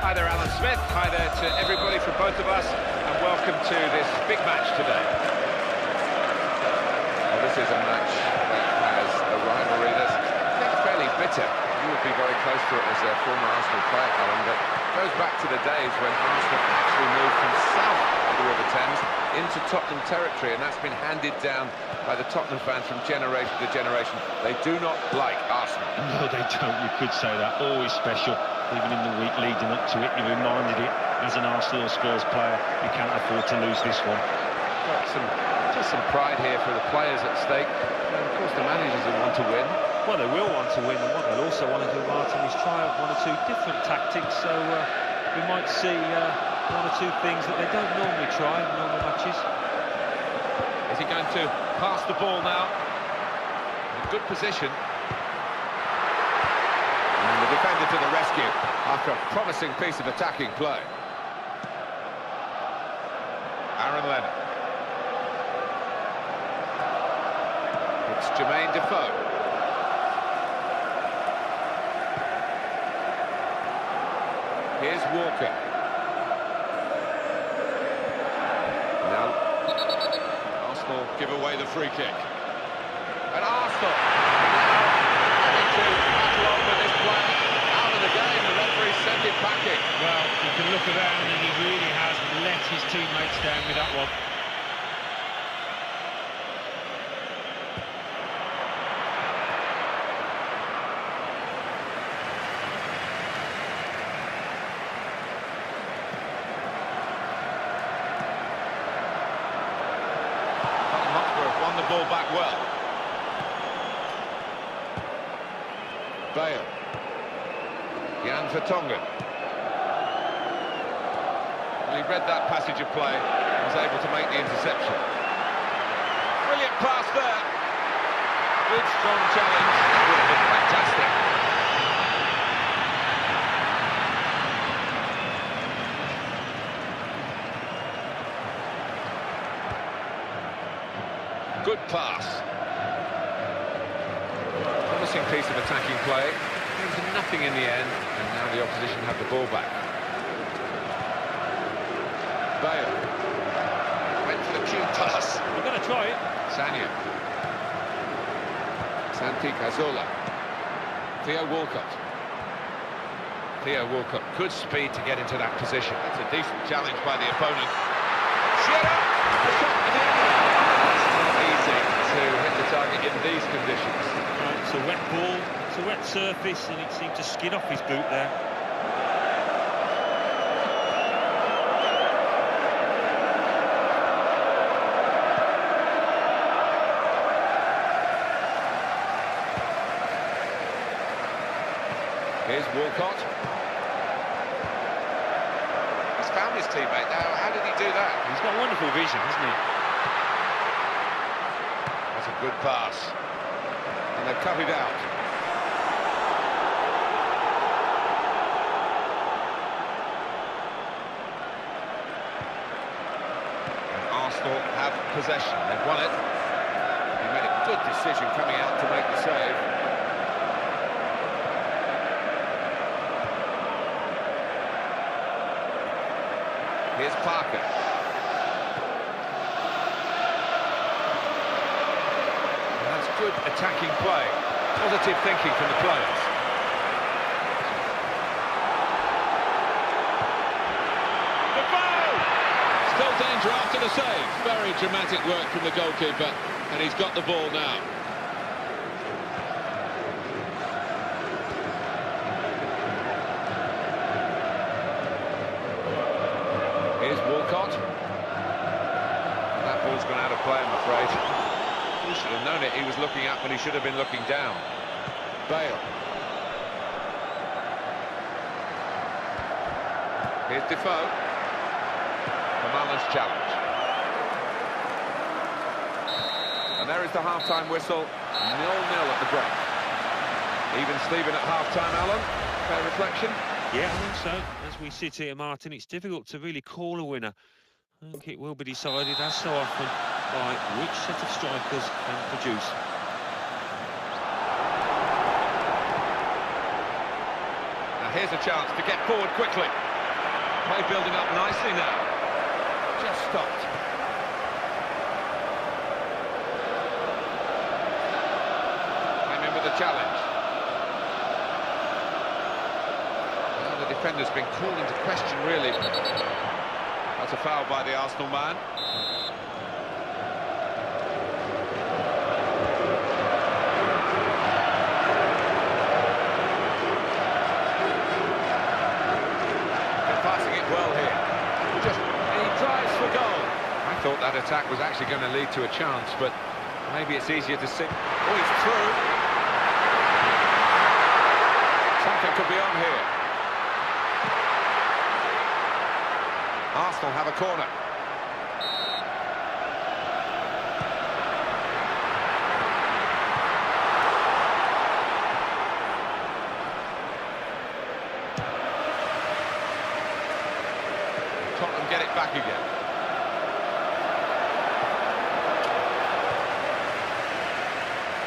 Hi there, Alan Smith. Hi there to everybody from both of us, and welcome to this big match today. Well, this is a match that has a rivalry that's, I think, fairly bitter. You would be very close to it as a former Arsenal player, Alan, but it goes back to the days when Arsenal actually moved from south of the River Thames into Tottenham territory, and that's been handed down by the Tottenham fans from generation to generation. They do not like Arsenal. No, they don't. You could say that. Always special. Even in the week leading up to it, you're reminded it as an Arsenal or Spurs player, you can't afford to lose this one. Just some pride here for the players at stake, and of course the managers will want to win. Well, they will want to win, and what they'll also want to do, Martin, is try out one or two different tactics, so we might see one or two things that they don't normally try in normal matches. Is he going to pass the ball now? In a good position. And the defender to the rescue after a promising piece of attacking play. Aaron Lennon. It's Jermaine Defoe. Here's Walker. Now, Arsenal give away the free kick. And Arsenal having to battle on with this player out of the game. The referee sent it packing. Well, you can look around and he really has let his teammates down with that one. Won the ball back well. Bale. Jan Vertonghen. Well, he read that passage of play and was able to make the interception. Brilliant pass there. Good, strong challenge. That would have been fantastic. Good pass. Promising piece of attacking play. Came to nothing in the end, and now the opposition have the ball back. Bale. Went for the cue pass. We're going to try it. Sanya. Santi Cazorla. Theo Walcott. Theo Walcott. Good speed to get into that position. That's a decent challenge by the opponent. Shearer! The shot at the end. Easy to hit the target in these conditions. Right, it's a wet ball, it's a wet surface, and it seemed to skid off his boot there. Here's Walcott. He's found his teammate now. How did he do that? He's got wonderful vision, hasn't he? Good pass. And they've cut it out. And Arsenal have possession. They've won it. He made a good decision coming out to make the save. Here's Parker. Good attacking play. Positive thinking from the players. The goal! Still danger after the save. Very dramatic work from the goalkeeper, and he's got the ball now. Here's Walcott. That ball's gone out of play, I'm afraid. He should have known it. He was looking up when he should have been looking down. Bale. Here's Defoe. Kamala's challenge. And there is the half-time whistle. 0-0 at the break. Even Steven at half-time, Alan. Fair reflection? Yeah, I think so. As we sit here, Martin, it's difficult to really call a winner. I think it will be decided, as so often, by which set of strikers can produce. Now here's a chance to get forward quickly. Play building up nicely now. Just stopped. Came in with a challenge. Well, the defender's been called into question, really. That's a foul by the Arsenal man. Well here, he drives for goal. I thought that attack was actually going to lead to a chance, but maybe it's easier to see. Oh, he's through. Something could be on here. Arsenal have a corner. Tottenham get it back again.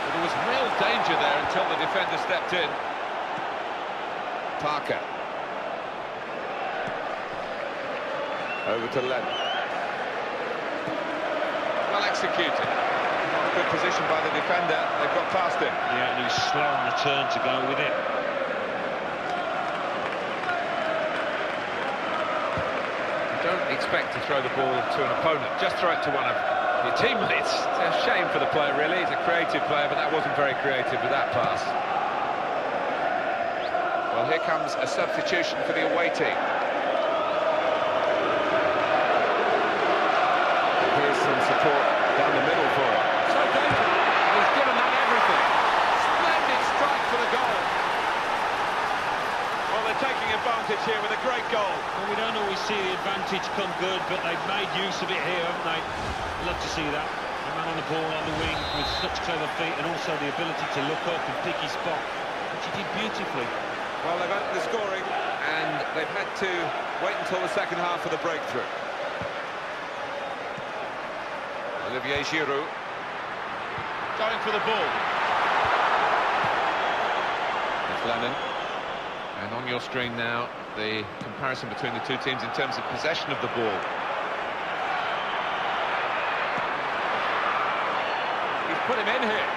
Well, there was real danger there until the defender stepped in. Parker. Over to Len. Well executed. Not a good position by the defender. They've got past him. Yeah, and he's slow on the turn to go with it. Don't expect to throw the ball to an opponent, just throw it to one of your teammates. It's a shame for the player, really. He's a creative player, but that wasn't very creative with that pass. Well, here comes a substitution for the away team. Here's some support down the middle for him. So dangerous. He's given that everything. Splendid strike for the goal. Well, they're taking advantage here with a great goal. Well, we don't always see the advantage come good, but they've made use of it here, haven't they? Love to see that. A man on the ball on the wing with such clever feet and also the ability to look up and pick his spot, which he did beautifully. Well, they've opened the scoring, and they've had to wait until the second half for the breakthrough. Olivier Giroud going for the ball. It's Lennon. And on your screen now, the comparison between the two teams in terms of possession of the ball. He's put him in here.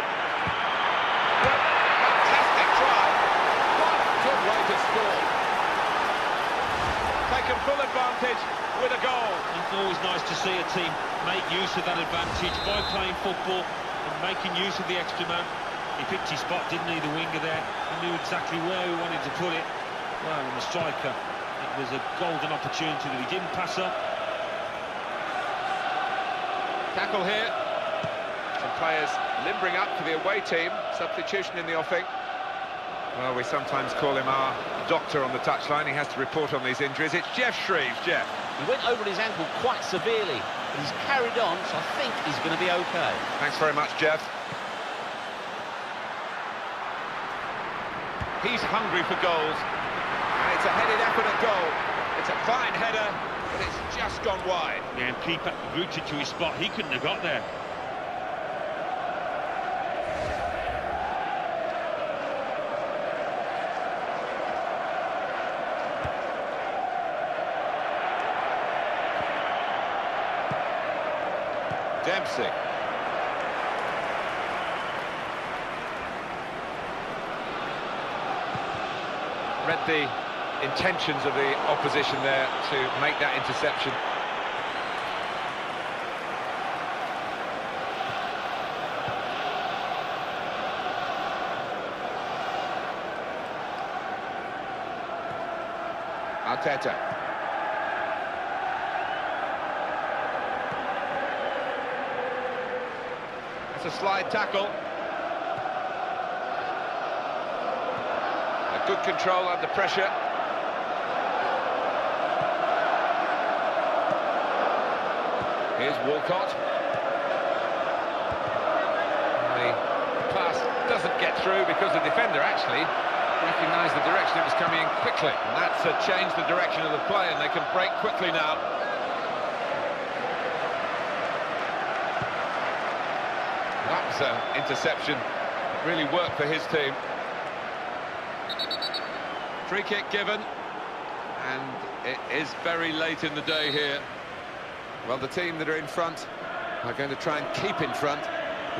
Fantastic try. What a good way to score. Taken full advantage with a goal. It's always nice to see a team make use of that advantage by playing football and making use of the extra man. He picked his spot, didn't he, the winger there? He knew exactly where he wanted to put it. Well, and the striker, it was a golden opportunity that he didn't pass up. Tackle here. Some players limbering up for the away team. Substitution in the offing. Well, we sometimes call him our doctor on the touchline. He has to report on these injuries. It's Jeff Shreves. Jeff. He went over his ankle quite severely, but he's carried on, so I think he's going to be okay. Thanks very much, Jeff. He's hungry for goals, and it's a headed effort at goal. It's a fine header, but it's just gone wide. Yeah, and keeper rooted to his spot. He couldn't have got there. Dempsey. Read the intentions of the opposition there to make that interception. Arteta. That's a slide tackle. Good control under pressure. Here's Walcott. The pass doesn't get through because the defender actually recognised the direction it was coming in quickly. And that's changed the direction of the play, and they can break quickly now. That was an interception. Really worked for his team. Free kick given, and it is very late in the day here. Well, the team that are in front are going to try and keep in front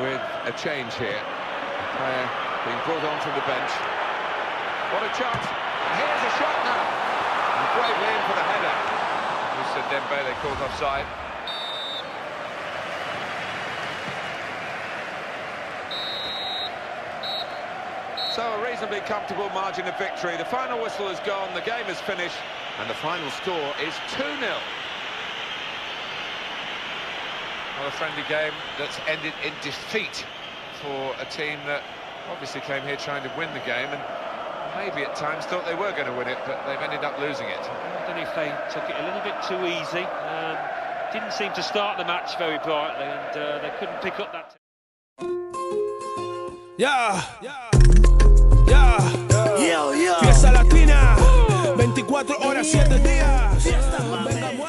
with a change here. A player being brought on from the bench. What a chance! Here's a shot now. And bravely in for the header. Moussa Dembele called offside. So a reasonably comfortable margin of victory. The final whistle has gone, the game is finished, and the final score is 2-0. Well, a friendly game that's ended in defeat for a team that obviously came here trying to win the game, and maybe at times thought they were going to win it, but they've ended up losing it. I don't know if they took it a little bit too easy. Didn't seem to start the match very brightly, and they couldn't pick up that. Fiesta Latina, 24 horas, 7 días.